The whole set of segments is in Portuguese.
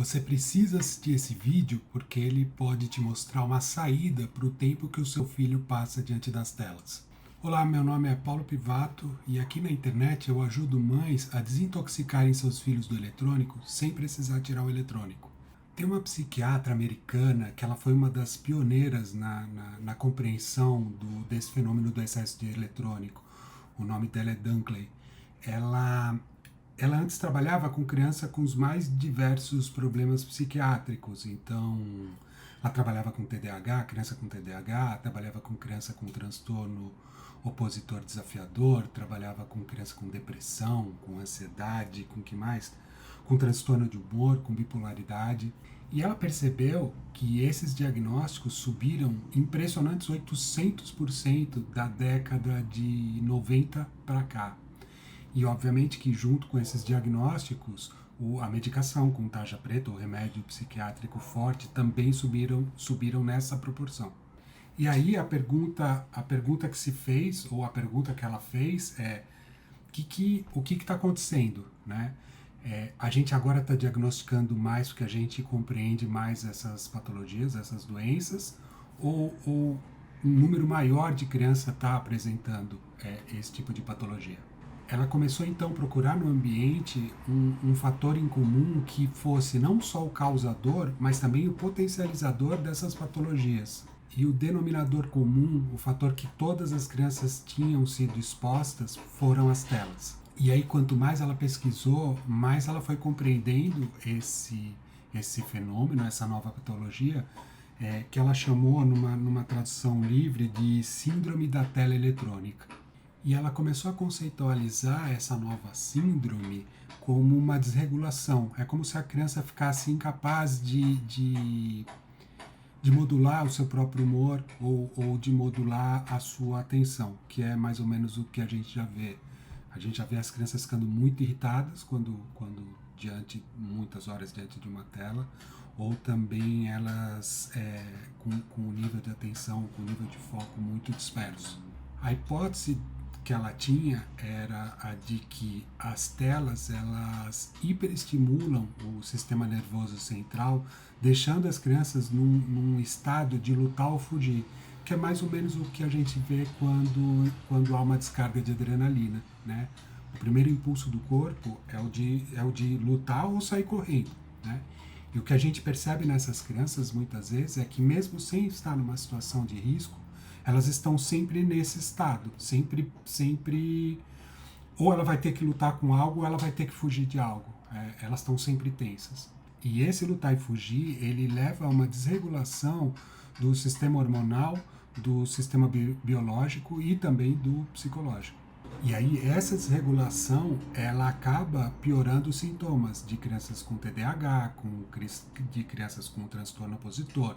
Você precisa assistir esse vídeo porque ele pode te mostrar uma saída para o tempo que o seu filho passa diante das telas. Olá, meu nome é Paulo Pivato e aqui na internet eu ajudo mães a desintoxicarem seus filhos do eletrônico sem precisar tirar o eletrônico. Tem uma psiquiatra americana que ela foi uma das pioneiras na compreensão desse fenômeno do excesso de eletrônico. O nome dela é Dunkley. Ela antes trabalhava com criança com os mais diversos problemas psiquiátricos. Então, ela trabalhava com TDAH, criança com TDAH, trabalhava com criança com transtorno opositor desafiador, trabalhava com criança com depressão, com ansiedade, com que mais? Com transtorno de humor, com bipolaridade. E ela percebeu que esses diagnósticos subiram impressionantes 800% da década de 90 para cá. E obviamente que junto com esses diagnósticos, a medicação com tarja preta, o remédio psiquiátrico forte, também subiram nessa proporção. E aí a pergunta que se fez, ou a pergunta que ela fez é o que está acontecendo, né? A gente agora está diagnosticando mais porque a gente compreende mais essas patologias, essas doenças, ou um número maior de crianças está apresentando esse tipo de patologia? Ela começou então a procurar no ambiente um fator em comum que fosse não só o causador, mas também o potencializador dessas patologias. E o denominador comum, o fator que todas as crianças tinham sido expostas, foram as telas. E aí, quanto mais ela pesquisou, mais ela foi compreendendo esse fenômeno, essa nova patologia, que ela chamou numa tradução livre de síndrome da tela eletrônica. E ela começou a conceitualizar essa nova síndrome como uma desregulação. É como se a criança ficasse incapaz de modular o seu próprio humor ou de modular a sua atenção, que é mais ou menos o que a gente já vê. A gente já vê as crianças ficando muito irritadas quando muitas horas diante de uma tela, ou também elas com o nível de atenção, com o nível de foco muito disperso. A hipótese que ela tinha era a de que as telas elas hiperestimulam o sistema nervoso central, deixando as crianças num estado de lutar ou fugir, que é mais ou menos o que a gente vê quando há uma descarga de adrenalina, né? O primeiro impulso do corpo é o de lutar ou sair correndo, né? E o que a gente percebe nessas crianças muitas vezes é que mesmo sem estar numa situação de risco, elas estão sempre nesse estado, sempre, ou ela vai ter que lutar com algo, ou ela vai ter que fugir de algo. Elas estão sempre tensas. E esse lutar e fugir, ele leva a uma desregulação do sistema hormonal, do sistema biológico e também do psicológico. E aí essa desregulação, ela acaba piorando os sintomas de crianças com TDAH, de crianças com transtorno opositor,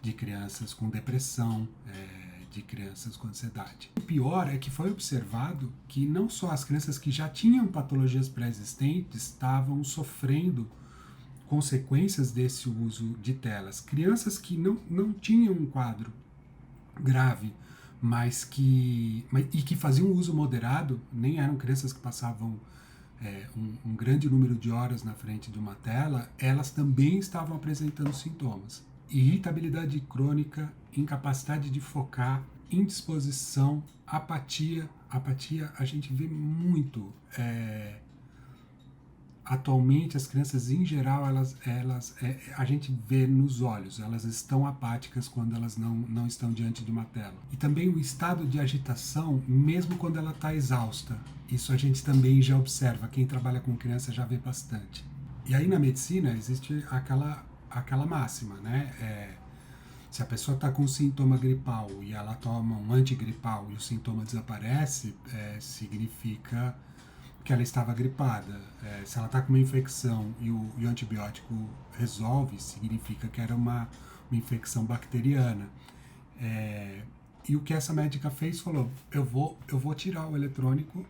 de crianças com depressão, de crianças com ansiedade. O pior é que foi observado que não só as crianças que já tinham patologias pré-existentes estavam sofrendo consequências desse uso de telas. Crianças que não tinham um quadro grave, mas que faziam uso moderado, nem eram crianças que passavam um grande número de horas na frente de uma tela, elas também estavam apresentando sintomas. Irritabilidade crônica, incapacidade de focar, indisposição, apatia. Apatia a gente vê muito. Atualmente as crianças em geral, a gente vê nos olhos, elas estão apáticas quando elas não estão diante de uma tela. E também o estado de agitação, mesmo quando ela está exausta. Isso a gente também já observa, quem trabalha com criança já vê bastante. E aí na medicina existe aquela máxima, né? Se a pessoa está com um sintoma gripal e ela toma um antigripal e o sintoma desaparece, significa que ela estava gripada. Se ela está com uma infecção e o antibiótico resolve, significa que era uma infecção bacteriana. E o que essa médica fez, falou, eu vou tirar o eletrônico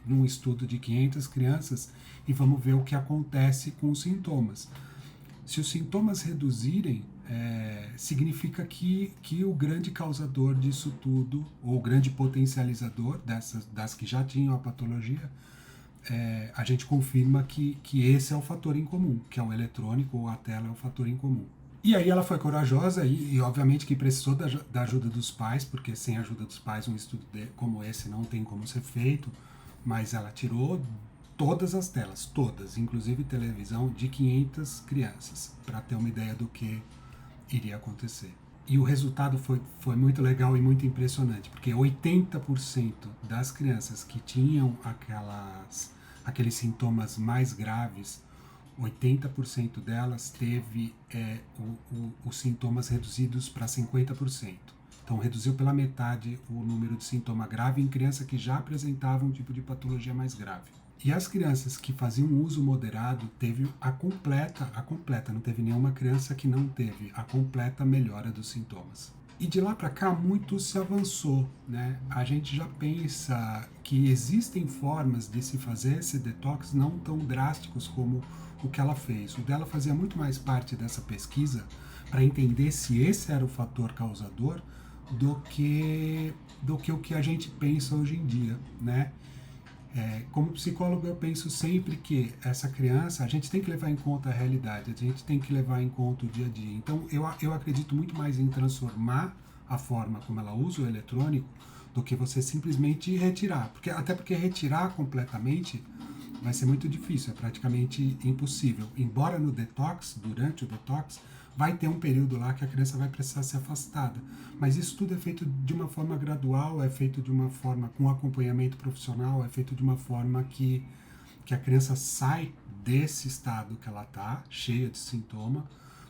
num estudo de 500 crianças e vamos ver o que acontece com os sintomas. Se os sintomas reduzirem, significa que o grande causador disso tudo, ou o grande potencializador das que já tinham a patologia, a gente confirma que esse é o fator em comum, que é o eletrônico ou a tela é o fator em comum. E aí ela foi corajosa e obviamente que precisou da ajuda dos pais, porque sem a ajuda dos pais um estudo como esse não tem como ser feito, mas ela tirou todas as telas, todas, inclusive televisão, de 500 crianças, para ter uma ideia do que iria acontecer. E o resultado foi muito legal e muito impressionante, porque 80% das crianças que tinham aqueles sintomas mais graves, 80% delas teve os sintomas reduzidos para 50%. Então reduziu pela metade o número de sintoma grave em criança que já apresentava um tipo de patologia mais grave. E as crianças que faziam uso moderado teve a completa, não teve nenhuma criança que não teve a completa melhora dos sintomas. E de lá para cá muito se avançou, né? A gente já pensa que existem formas de se fazer esse detox não tão drásticos como o que ela fez. O dela fazia muito mais parte dessa pesquisa para entender se esse era o fator causador do que o que a gente pensa hoje em dia, né? Como psicólogo eu penso sempre que essa criança, a gente tem que levar em conta a realidade, a gente tem que levar em conta o dia a dia. Então eu acredito muito mais em transformar a forma como ela usa o eletrônico do que você simplesmente retirar. Até porque retirar completamente vai ser muito difícil, é praticamente impossível. Embora no detox, durante o detox, vai ter um período lá que a criança vai precisar ser afastada. Mas isso tudo é feito de uma forma gradual, é feito de uma forma com acompanhamento profissional, é feito de uma forma que a criança sai desse estado que ela está, cheia de sintoma,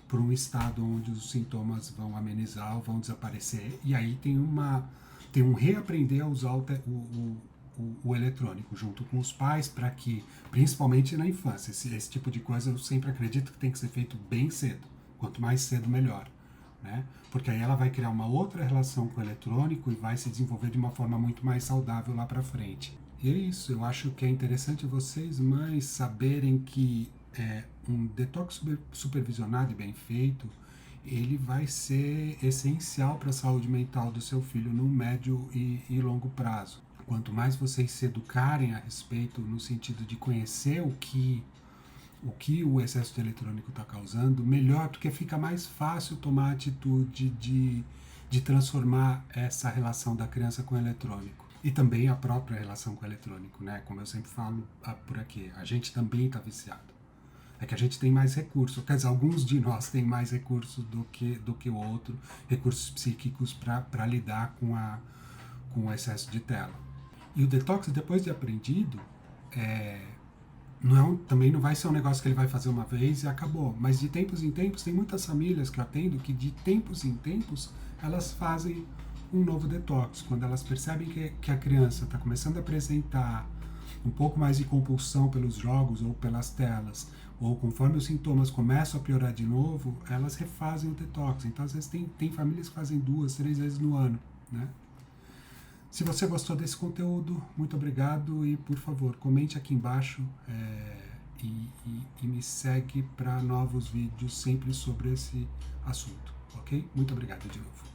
para um estado onde os sintomas vão amenizar, vão desaparecer. E aí tem um reaprender a usar o eletrônico junto com os pais, para que, principalmente na infância, esse tipo de coisa eu sempre acredito que tem que ser feito bem cedo. Quanto mais cedo, melhor. Né? Porque aí ela vai criar uma outra relação com o eletrônico e vai se desenvolver de uma forma muito mais saudável lá para frente. E é isso, eu acho que é interessante vocês mais saberem que um detox supervisionado e bem feito, ele vai ser essencial para a saúde mental do seu filho no médio e longo prazo. Quanto mais vocês se educarem a respeito, no sentido de conhecer o que o excesso de eletrônico está causando, melhor, porque fica mais fácil tomar a atitude de transformar essa relação da criança com o eletrônico. E também a própria relação com o eletrônico, né? Como eu sempre falo por aqui, a gente também está viciado. É que a gente tem mais recursos, quer dizer, alguns de nós têm mais recursos do que o outro, recursos psíquicos para lidar com o excesso de tela. E o detox, depois de aprendido, também não vai ser um negócio que ele vai fazer uma vez e acabou. Mas de tempos em tempos, tem muitas famílias que eu atendo que de tempos em tempos elas fazem um novo detox. Quando elas percebem que a criança está começando a apresentar um pouco mais de compulsão pelos jogos ou pelas telas, ou conforme os sintomas começam a piorar de novo, elas refazem o detox. Então, às vezes, tem famílias que fazem 2, 3 vezes no ano, né? Se você gostou desse conteúdo, muito obrigado e, por favor, comente aqui embaixo e me segue para novos vídeos sempre sobre esse assunto, ok? Muito obrigado de novo.